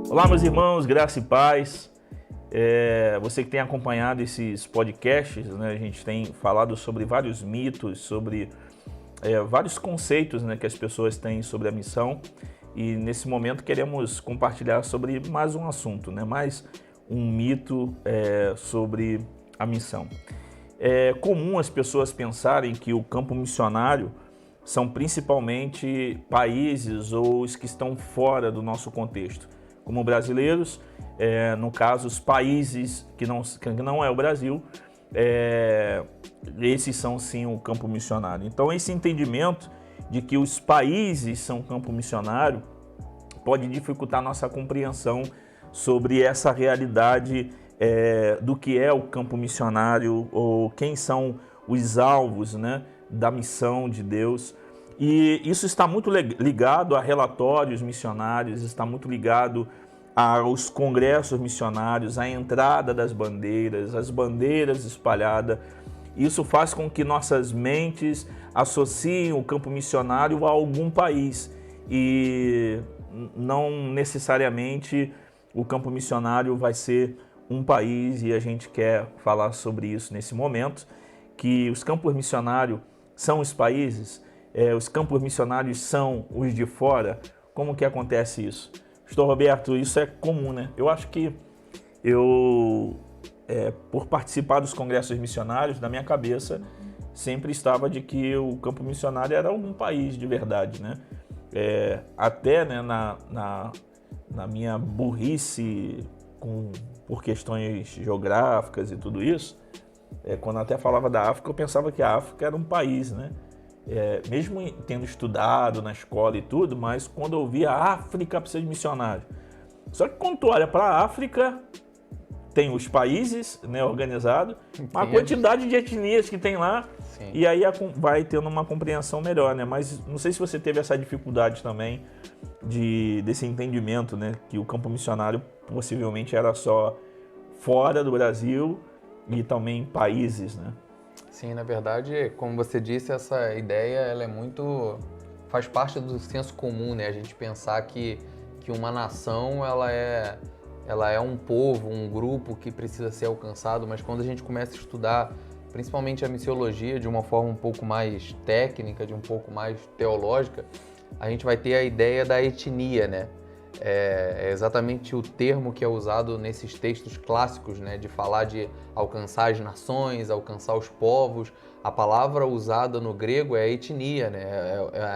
Olá, meus irmãos, graça e paz. Você que tem acompanhado esses podcasts, né, a gente tem falado sobre vários mitos, sobre vários conceitos, né, que as pessoas têm sobre a missão. E nesse momento queremos compartilhar sobre mais um assunto, né, mais um mito sobre a missão. É comum as pessoas pensarem que o campo missionário são principalmente países ou os que estão fora do nosso contexto. Como brasileiros, no caso, os países que não é o Brasil, esses são sim o campo missionário. Então, esse entendimento de que os países são campo missionário pode dificultar nossa compreensão sobre essa realidade do que é o campo missionário ou quem são os alvos, né, da missão de Deus. E isso está muito ligado a relatórios missionários, está muito ligado aos congressos missionários, à entrada das bandeiras, as bandeiras espalhadas. Isso faz com que nossas mentes associem o campo missionário a algum país e não necessariamente o campo missionário vai ser um país, e a gente quer falar sobre isso nesse momento, que os campos missionários são os países. Os campos missionários são os de fora. Como que acontece isso? Pastor Roberto, isso é comum, né? Eu acho que por participar dos congressos missionários, na minha cabeça sempre estava de que o campo missionário era algum país de verdade, né? Até, né, na minha burrice por questões geográficas e tudo isso, quando até falava da África, eu pensava que a África era um país, né? Mesmo tendo estudado na escola e tudo, mas quando eu via a África precisa de missionário. Só que quando tu olha para a África, tem os países, né, organizados, a quantidade de etnias que tem lá. Sim. E aí vai tendo uma compreensão melhor, né? Mas não sei se você teve essa dificuldade também desse entendimento, né, que o campo missionário possivelmente era só fora do Brasil e também países, né? Sim, na verdade, como você disse, essa ideia ela faz parte do senso comum, né? A gente pensar que uma nação ela é um povo, um grupo que precisa ser alcançado, mas quando a gente começa a estudar, principalmente a missiologia de uma forma um pouco mais técnica, de um pouco mais teológica, a gente vai ter a ideia da etnia, né? É exatamente o termo que é usado nesses textos clássicos, né, de falar de alcançar as nações, alcançar os povos. A palavra usada no grego é etnia, né,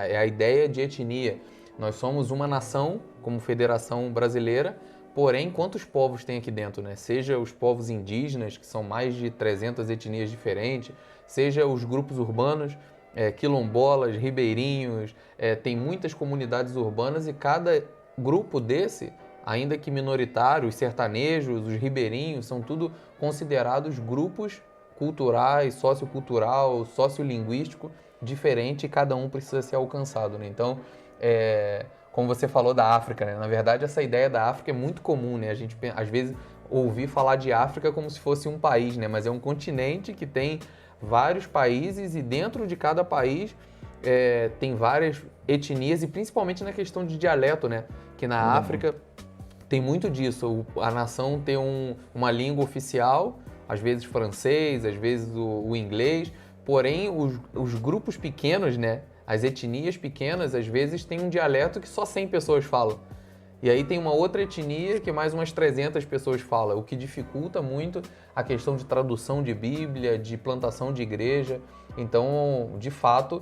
é a ideia de etnia. Nós somos uma nação, como Federação Brasileira, porém, quantos povos tem aqui dentro, né? Seja os povos indígenas, que são mais de 300 etnias diferentes, seja os grupos urbanos, quilombolas, ribeirinhos, tem muitas comunidades urbanas e cada grupo desse, ainda que minoritário, os sertanejos, os ribeirinhos, são tudo considerados grupos culturais, sociocultural, sociolinguístico diferente e cada um precisa ser alcançado, né? Então, como você falou da África, né? Na verdade, essa ideia da África é muito comum, né? A gente, às vezes, ouvir falar de África como se fosse um país, né? Mas é um continente que tem vários países e dentro de cada país tem várias etnias e principalmente na questão de dialeto, né? Que na África tem muito disso. A nação tem uma língua oficial, às vezes francês, às vezes o inglês, porém os grupos pequenos, né? As etnias pequenas, às vezes, têm um dialeto que só 100 pessoas falam. E aí tem uma outra etnia que mais umas 300 pessoas falam, o que dificulta muito a questão de tradução de Bíblia, de plantação de igreja. Então, de fato,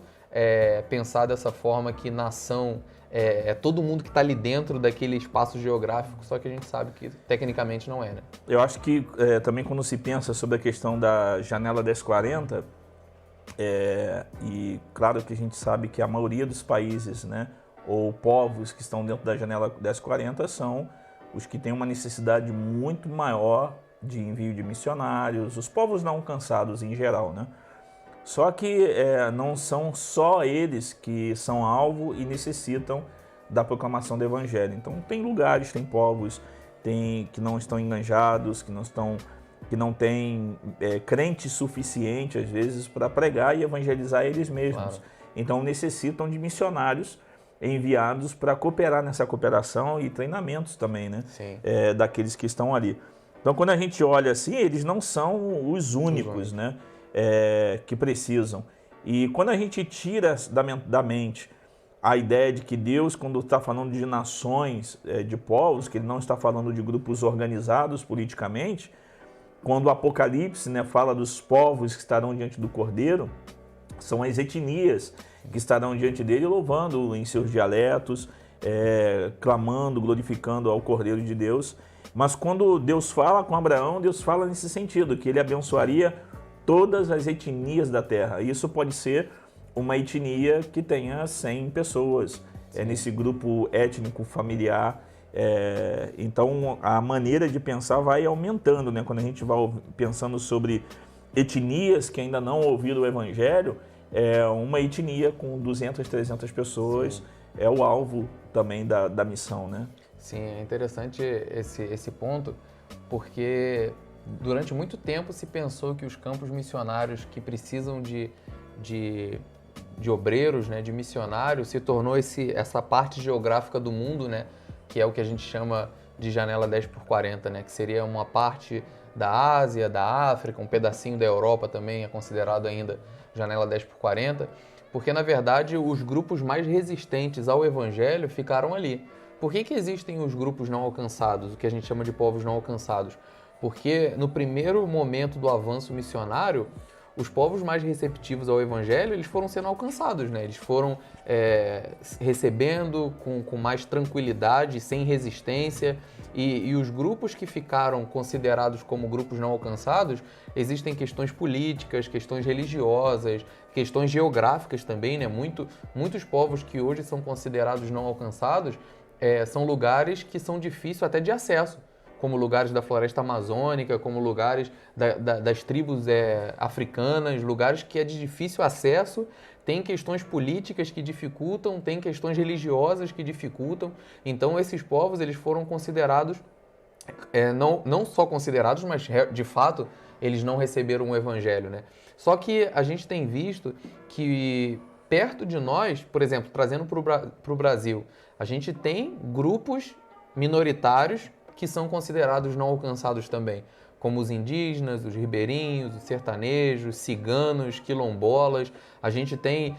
pensar dessa forma que nação é todo mundo que está ali dentro daquele espaço geográfico, só que a gente sabe que tecnicamente não é, né? Eu acho que também quando se pensa sobre a questão da janela 1040, e claro que a gente sabe que a maioria dos países, né, ou povos que estão dentro da janela 1040 são os que têm uma necessidade muito maior de envio de missionários, os povos não alcançados em geral, né? Só que não são só eles que são alvo e necessitam da proclamação do Evangelho. Então tem lugares, tem povos que não estão enganjados, que não têm crente suficiente, às vezes, para pregar e evangelizar eles mesmos. Claro. Então necessitam de missionários enviados para cooperar nessa cooperação e treinamentos também, né? Daqueles que estão ali. Então quando a gente olha assim, eles não são os únicos, né? Que precisam. E quando a gente tira da mente a ideia de que Deus, quando está falando de nações, de povos, que Ele não está falando de grupos organizados politicamente, quando o Apocalipse, né, fala dos povos que estarão diante do Cordeiro, são as etnias que estarão diante dele louvando em seus dialetos, clamando, glorificando ao Cordeiro de Deus. Mas quando Deus fala com Abraão, Deus fala nesse sentido, que ele abençoaria todas as etnias da terra. Isso pode ser uma etnia que tenha 100 pessoas nesse grupo étnico familiar. Então a maneira de pensar vai aumentando, né? Quando a gente vai pensando sobre etnias que ainda não ouviram o Evangelho, uma etnia com 200, 300 pessoas. Sim. É o alvo também da missão, né? Sim, é interessante esse ponto, porque durante muito tempo se pensou que os campos missionários que precisam de obreiros, né, de missionários, se tornou essa parte geográfica do mundo, né, que é o que a gente chama de janela 10x40, né, que seria uma parte da Ásia, da África, um pedacinho da Europa também é considerado ainda janela 10x40, porque na verdade os grupos mais resistentes ao Evangelho ficaram ali. Por que existem os grupos não alcançados, o que a gente chama de povos não alcançados? Porque no primeiro momento do avanço missionário, os povos mais receptivos ao Evangelho, eles foram sendo alcançados, né? Eles foram recebendo com mais tranquilidade, sem resistência, e os grupos que ficaram considerados como grupos não alcançados, existem questões políticas, questões religiosas, questões geográficas também, né? Muitos povos que hoje são considerados não alcançados são lugares que são difíceis até de acesso, como lugares da floresta amazônica, como lugares das tribos africanas, lugares que é de difícil acesso, tem questões políticas que dificultam, tem questões religiosas que dificultam. Então esses povos eles foram considerados, não só considerados, mas de fato eles não receberam o Evangelho, né? Só que a gente tem visto que perto de nós, por exemplo, trazendo para o Brasil, a gente tem grupos minoritários que são considerados não alcançados também, como os indígenas, os ribeirinhos, os sertanejos, ciganos, quilombolas. A gente tem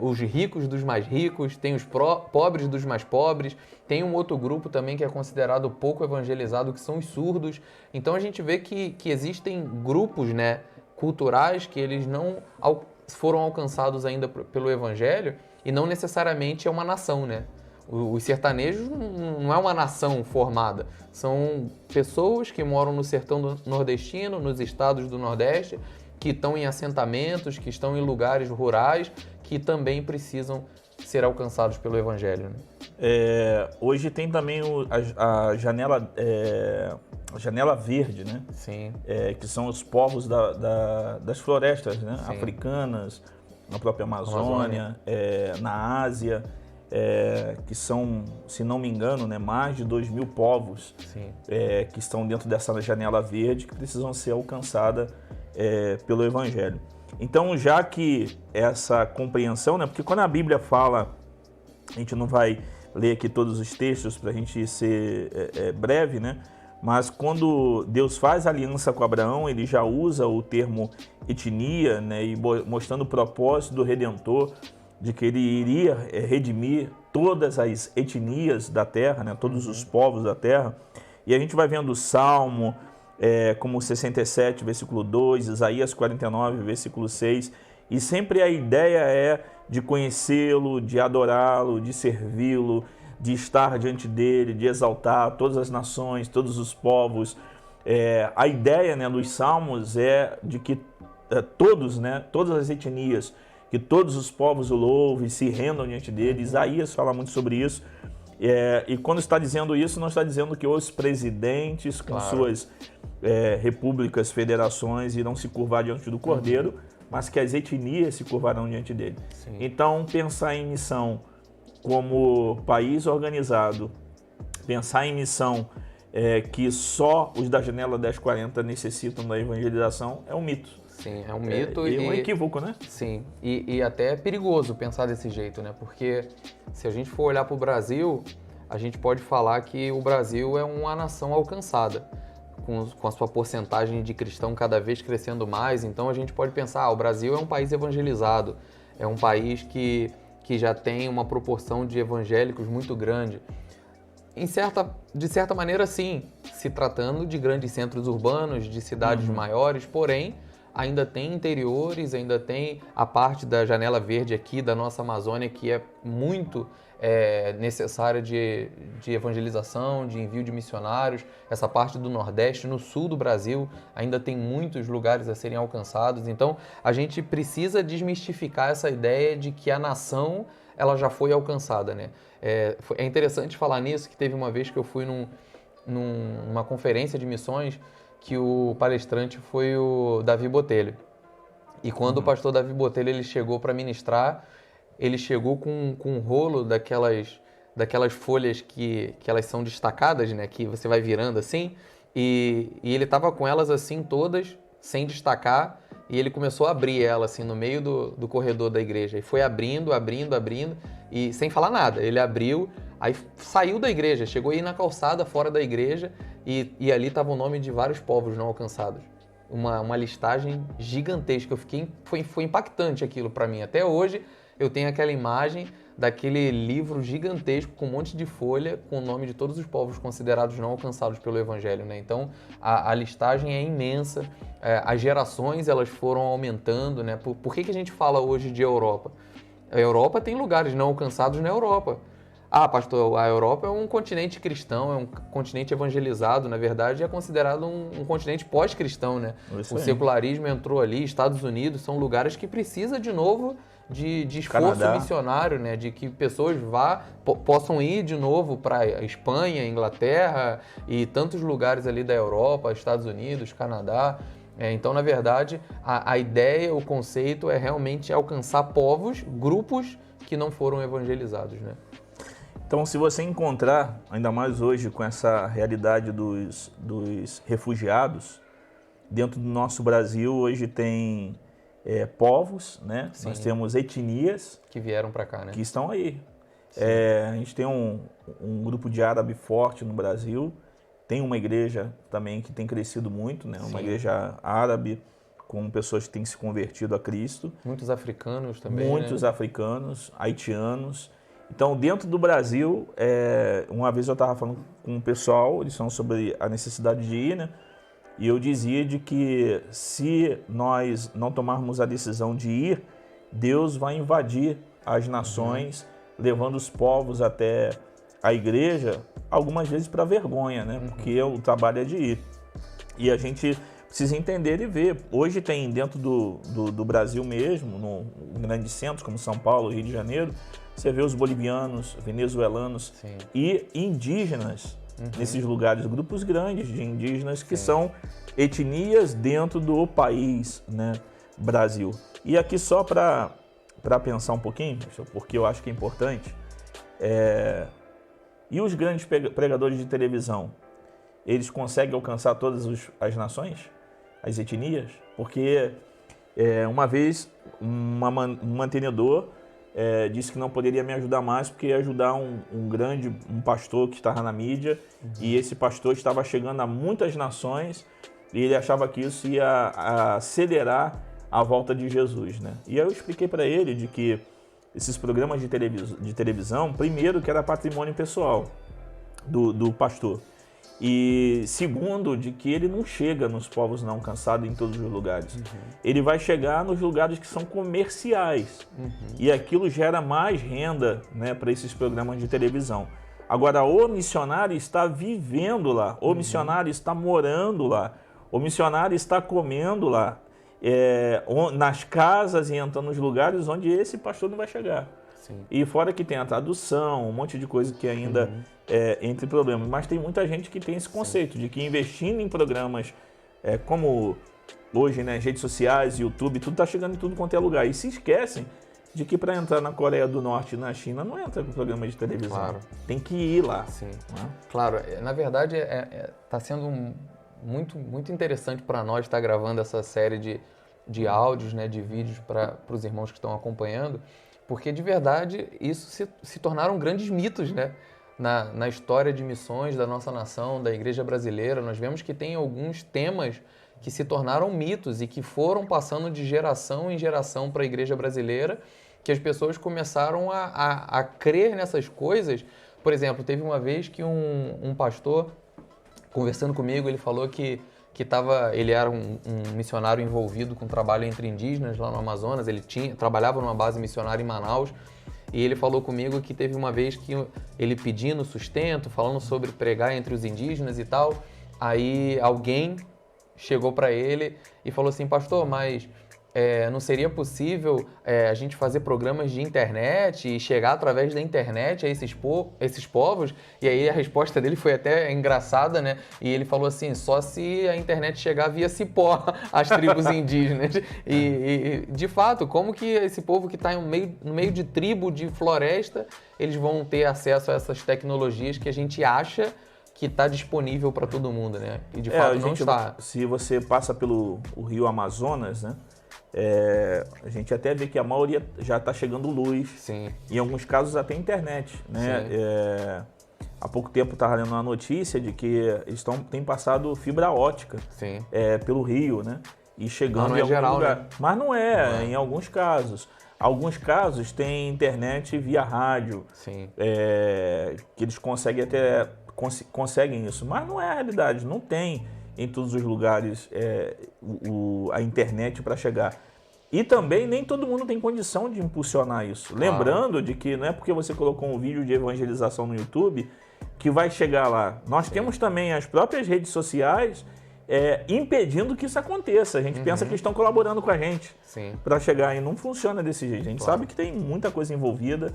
os ricos dos mais ricos, tem os pobres dos mais pobres, tem um outro grupo também que é considerado pouco evangelizado, que são os surdos. Então a gente vê que existem grupos, né, culturais que eles não foram alcançados ainda pelo Evangelho e não necessariamente é uma nação, né? Os sertanejos não é uma nação formada, são pessoas que moram no sertão nordestino, nos estados do Nordeste, que estão em assentamentos, que estão em lugares rurais, que também precisam ser alcançados pelo Evangelho, né? Hoje tem também a janela verde, né? Sim. Que são os povos das florestas, né? Africanas, na própria Amazônia. Na Ásia. Que são, se não me engano, né, mais de 2.000 povos que estão dentro dessa janela verde que precisam ser alcançadas pelo Evangelho. Então, já que essa compreensão, né, porque quando a Bíblia fala, a gente não vai ler aqui todos os textos para a gente ser breve, né, mas quando Deus faz aliança com Abraão, ele já usa o termo etnia, né, e mostrando o propósito do Redentor, de que ele iria redimir todas as etnias da terra, né, todos os povos da terra. E a gente vai vendo o Salmo, como 67, versículo 2, Isaías 49, versículo 6, e sempre a ideia é de conhecê-lo, de adorá-lo, de servi-lo, de estar diante dele, de exaltar todas as nações, todos os povos. A ideia, né, dos Salmos é de que todas as etnias, que todos os povos o louvem, se rendam diante dele. Isaías fala muito sobre isso. E quando está dizendo isso, não está dizendo que os presidentes com suas repúblicas, federações, irão se curvar diante do Cordeiro, mas que as etnias se curvarão diante dele. Sim. Então, pensar em missão como país organizado, pensar em missão que só os da Janela 1040 necessitam da evangelização é um mito. Sim, é um mito e um equívoco, né? Sim, e até é perigoso pensar desse jeito, né? Porque se a gente for olhar para o Brasil, a gente pode falar que o Brasil é uma nação alcançada, com a sua porcentagem de cristão cada vez crescendo mais. Então a gente pode pensar, o Brasil é um país evangelizado, é um país que já tem uma proporção de evangélicos muito grande. De certa maneira, sim, se tratando de grandes centros urbanos, de cidades maiores, porém, ainda tem interiores, ainda tem a parte da Janela Verde aqui, da nossa Amazônia, que é muito necessária de evangelização, de envio de missionários. Essa parte do Nordeste, no sul do Brasil, ainda tem muitos lugares a serem alcançados. Então, a gente precisa desmistificar essa ideia de que a nação ela já foi alcançada, né? É interessante falar nisso, que teve uma vez que eu fui numa conferência de missões que o palestrante foi o Davi Botelho. E quando o pastor Davi Botelho ele chegou para ministrar, ele chegou com um rolo daquelas folhas que elas são destacadas, né? Que você vai virando assim. E ele estava com elas assim todas, sem destacar. E ele começou a abrir ela assim no meio do corredor da igreja. E foi abrindo, e sem falar nada. Ele abriu, aí saiu da igreja, chegou aí na calçada fora da igreja e ali estava o nome de vários povos não alcançados. Uma listagem gigantesca. Foi impactante aquilo para mim. Até hoje eu tenho aquela imagem daquele livro gigantesco com um monte de folha com o nome de todos os povos considerados não alcançados pelo Evangelho, né? Então a listagem é imensa, as gerações elas foram aumentando, né? Por que a gente fala hoje de Europa? A Europa tem lugares não alcançados na Europa. Ah, pastor, a Europa é um continente cristão, é um continente evangelizado, na verdade é considerado um continente pós-cristão, né? O secularismo entrou ali, Estados Unidos são lugares que precisa de novo de esforço Canadá. missionário, né? De que pessoas possam ir de novo para Espanha, Inglaterra e tantos lugares ali da Europa, Estados Unidos, Canadá. Então, na verdade, a ideia, o conceito é realmente alcançar povos, grupos que não foram evangelizados, né? Então, se você encontrar, ainda mais hoje com essa realidade dos refugiados, dentro do nosso Brasil hoje tem povos, né? Sim. Nós temos etnias que vieram para cá, né? Que estão aí. A gente tem um grupo de árabe forte no Brasil, tem uma igreja também que tem crescido muito, né? Uma igreja árabe com pessoas que têm se convertido a Cristo. Muitos africanos também, Muitos né? africanos, haitianos. Então, dentro do Brasil, uma vez eu estava falando com o pessoal, eles falam sobre a necessidade de ir, né? E eu dizia de que se nós não tomarmos a decisão de ir, Deus vai invadir as nações, levando os povos até a igreja, algumas vezes para vergonha, né? Porque o trabalho é de ir. E a gente precisa entender e ver. Hoje tem dentro do Brasil mesmo, no grandes centros como São Paulo, Rio de Janeiro, você vê os bolivianos, venezuelanos e indígenas nesses lugares, grupos grandes de indígenas que são etnias dentro do país, né, Brasil. E aqui só para pensar um pouquinho, porque eu acho que é importante, e os grandes pregadores de televisão, eles conseguem alcançar todas as nações, as etnias? Porque uma vez um mantenedor disse que não poderia me ajudar mais porque ia ajudar um pastor que estava na mídia e esse pastor estava chegando a muitas nações e ele achava que isso ia acelerar a volta de Jesus, né? E aí eu expliquei para ele de que esses programas de televisão, primeiro que era patrimônio pessoal do pastor e segundo de que ele não chega nos povos não alcançados em todos os lugares. Ele vai chegar nos lugares que são comerciais e aquilo gera mais renda, né, para esses programas de televisão. Agora, o missionário está vivendo lá, o missionário está morando lá, o missionário está comendo lá, nas casas e entrando nos lugares onde esse pastor não vai chegar. Sim. E fora que tem a tradução, um monte de coisa que ainda entre problemas. Mas tem muita gente que tem esse conceito de que investindo em programas como hoje, né, redes sociais, YouTube, tudo está chegando em tudo quanto é lugar. E se esquecem de que para entrar na Coreia do Norte e na China não entra com programa de televisão. Claro. Tem que ir lá. Sim. Né? Claro, na verdade está sendo muito, muito interessante para nós estar gravando essa série de áudios, né, de vídeos para os irmãos que estão acompanhando, porque de verdade isso se tornaram grandes mitos, né? Na história de missões da nossa nação, da igreja brasileira. Nós vemos que tem alguns temas que se tornaram mitos e que foram passando de geração em geração para a igreja brasileira, que as pessoas começaram a crer nessas coisas. Por exemplo, teve uma vez que um pastor, conversando comigo, ele falou que ele era um missionário envolvido com trabalho entre indígenas lá no Amazonas, ele trabalhava numa base missionária em Manaus, e ele falou comigo que teve uma vez que ele pedindo sustento, falando sobre pregar entre os indígenas e tal, aí alguém chegou para ele e falou assim: pastor, mas não seria possível a gente fazer programas de internet e chegar através da internet a esses povos? E aí a resposta dele foi até engraçada, né? E ele falou assim: só se a internet chegar via cipó às tribos indígenas. E de fato, como que esse povo que está no meio de tribo, de floresta, eles vão ter acesso a essas tecnologias que a gente acha que está disponível para todo mundo, né? E de fato não está. Se você passa pelo rio Amazonas, né? A gente até vê que a maioria já está chegando luz. Sim. Em alguns casos até internet, né? Há pouco tempo estava lendo uma notícia de que eles têm passado fibra ótica. Sim. Pelo rio, né? E chegando não em algum geral, lugar. né? Mas não é, em alguns casos. Alguns casos tem internet via rádio. Sim. Que eles conseguem conseguem isso, mas não é a realidade, não tem em todos os lugares a internet para chegar. E também nem todo mundo tem condição de impulsionar isso. Claro. Lembrando de que não é porque você colocou um vídeo de evangelização no YouTube que vai chegar lá. Nós temos também as próprias redes sociais impedindo que isso aconteça. A gente pensa que eles estão colaborando com a gente para chegar e não funciona desse jeito. A gente sabe que tem muita coisa envolvida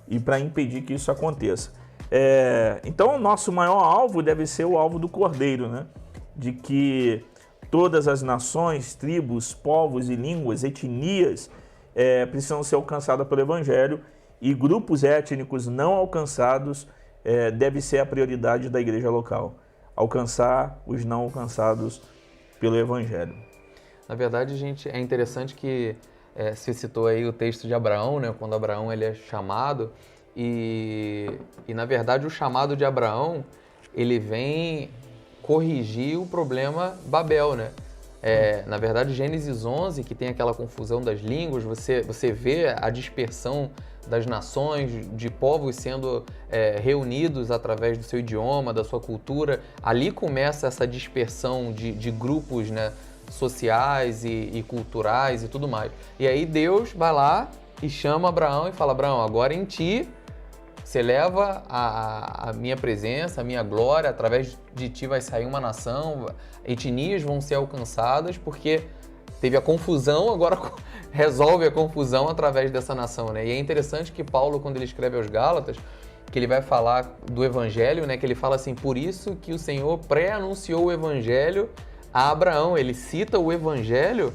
e para impedir que isso aconteça. Então o nosso maior alvo deve ser o alvo do Cordeiro, né? De que todas as nações, tribos, povos e línguas, etnias precisam ser alcançadas pelo Evangelho, e grupos étnicos não alcançados deve ser a prioridade da igreja local. Alcançar os não alcançados pelo Evangelho. Na verdade, gente, é interessante que você citou aí o texto de Abraão, né? Quando Abraão ele é chamado. E na verdade o chamado de Abraão, ele vem corrigir o problema Babel, né? Na verdade, Gênesis 11, que tem aquela confusão das línguas, você vê a dispersão das nações, de povos sendo reunidos através do seu idioma, da sua cultura. Ali começa essa dispersão de grupos, né, sociais e culturais e tudo mais. E aí Deus vai lá e chama Abraão e fala: Abraão, agora em ti você leva a minha presença, a minha glória, através de ti vai sair uma nação, etnias vão ser alcançadas, porque teve a confusão, agora resolve a confusão através dessa nação, né? E é interessante que Paulo, quando ele escreve aos Gálatas, que ele vai falar do Evangelho, né? Que ele fala assim: por isso que o Senhor pré-anunciou o Evangelho a Abraão. Ele cita o Evangelho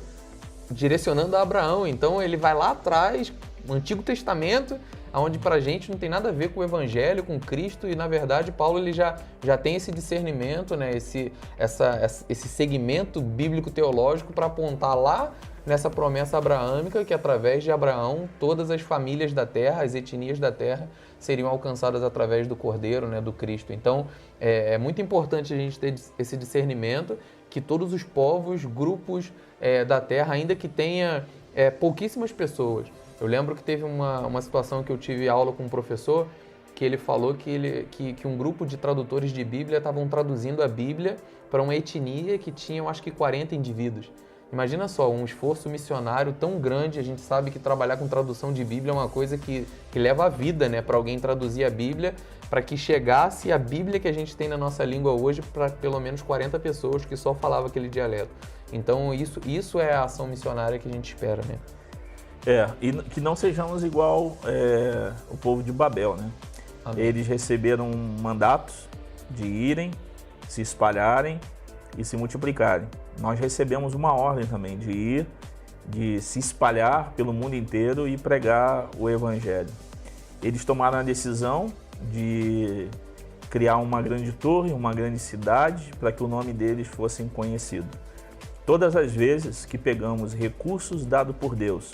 direcionando a Abraão. Então ele vai lá atrás, no Antigo Testamento, onde pra gente não tem nada a ver com o Evangelho, com Cristo, e na verdade Paulo ele já tem esse discernimento, né? esse segmento bíblico-teológico para apontar lá nessa promessa abraâmica que através de Abraão todas as famílias da terra, as etnias da terra seriam alcançadas através do Cordeiro, né? Do Cristo. Então é muito importante a gente ter esse discernimento que todos os povos, grupos da terra, ainda que tenha pouquíssimas pessoas. Eu lembro que teve uma situação que eu tive aula com um professor que ele falou que um grupo de tradutores de Bíblia estavam traduzindo a Bíblia para uma etnia que tinha, eu acho que 40 indivíduos. Imagina só, um esforço missionário tão grande. A gente sabe que trabalhar com tradução de Bíblia é uma coisa que leva a vida, né? Para alguém traduzir a Bíblia, para que chegasse a Bíblia que a gente tem na nossa língua hoje para pelo menos 40 pessoas que só falavam aquele dialeto. Então isso é a ação missionária que a gente espera, né? E que não sejamos igual o povo de Babel, né? Amém. Eles receberam mandatos de irem, se espalharem e se multiplicarem. nós recebemos uma ordem também de ir, de se espalhar pelo mundo inteiro e pregar o Evangelho. Eles tomaram a decisão de criar uma grande torre, uma grande cidade, para que o nome deles fosse conhecido. Todas as vezes que pegamos recursos dados por Deus,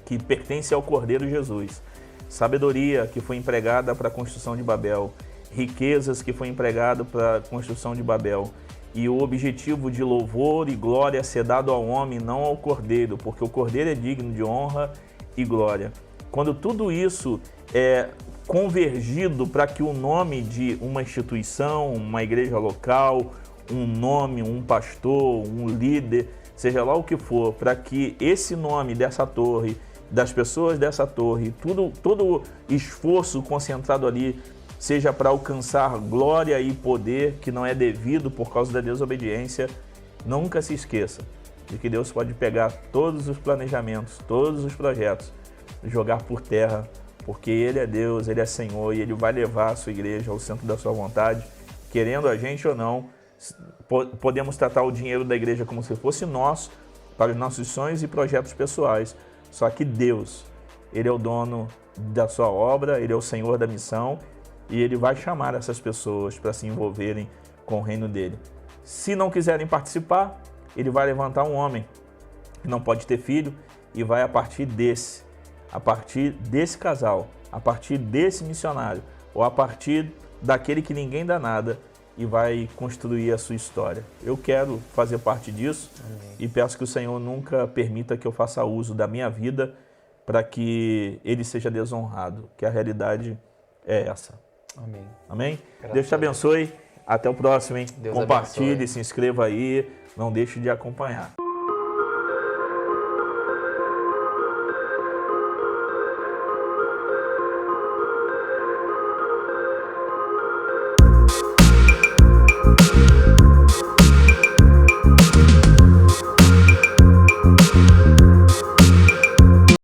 que pertencem ao Cordeiro Jesus, sabedoria que foi empregada para a construção de Babel, riquezas que foi empregado para a construção de Babel, e o objetivo de louvor e glória ser dado ao homem, não ao Cordeiro, porque o Cordeiro é digno de honra e glória. Quando tudo isso é convergido para que o nome de uma instituição, uma igreja local, um nome, um pastor, um líder, seja lá o que for, para que esse nome dessa torre, das pessoas dessa torre, todo esforço concentrado ali, seja para alcançar glória e poder que não é devido por causa da desobediência, nunca se esqueça de que Deus pode pegar todos os planejamentos, todos os projetos, jogar por terra, porque Ele é Deus, Ele é Senhor e Ele vai levar a sua igreja ao centro da sua vontade, querendo a gente ou não. Podemos tratar o dinheiro da igreja como se fosse nosso, para os nossos sonhos e projetos pessoais, só que Deus, Ele é o dono da sua obra, Ele é o Senhor da missão e Ele vai chamar essas pessoas para se envolverem com o reino dEle. Se não quiserem participar, Ele vai levantar um homem que não pode ter filho e vai a partir desse casal, a partir desse missionário, ou a partir daquele que ninguém dá nada, e vai construir a sua história. Eu quero fazer parte disso. Amém. E peço que o Senhor nunca permita que eu faça uso da minha vida para que Ele seja desonrado, que a realidade é essa. Amém. Amém? Deus te abençoe. Até o próximo, hein? Deus compartilhe, abençoe. Se inscreva aí, não deixe de acompanhar.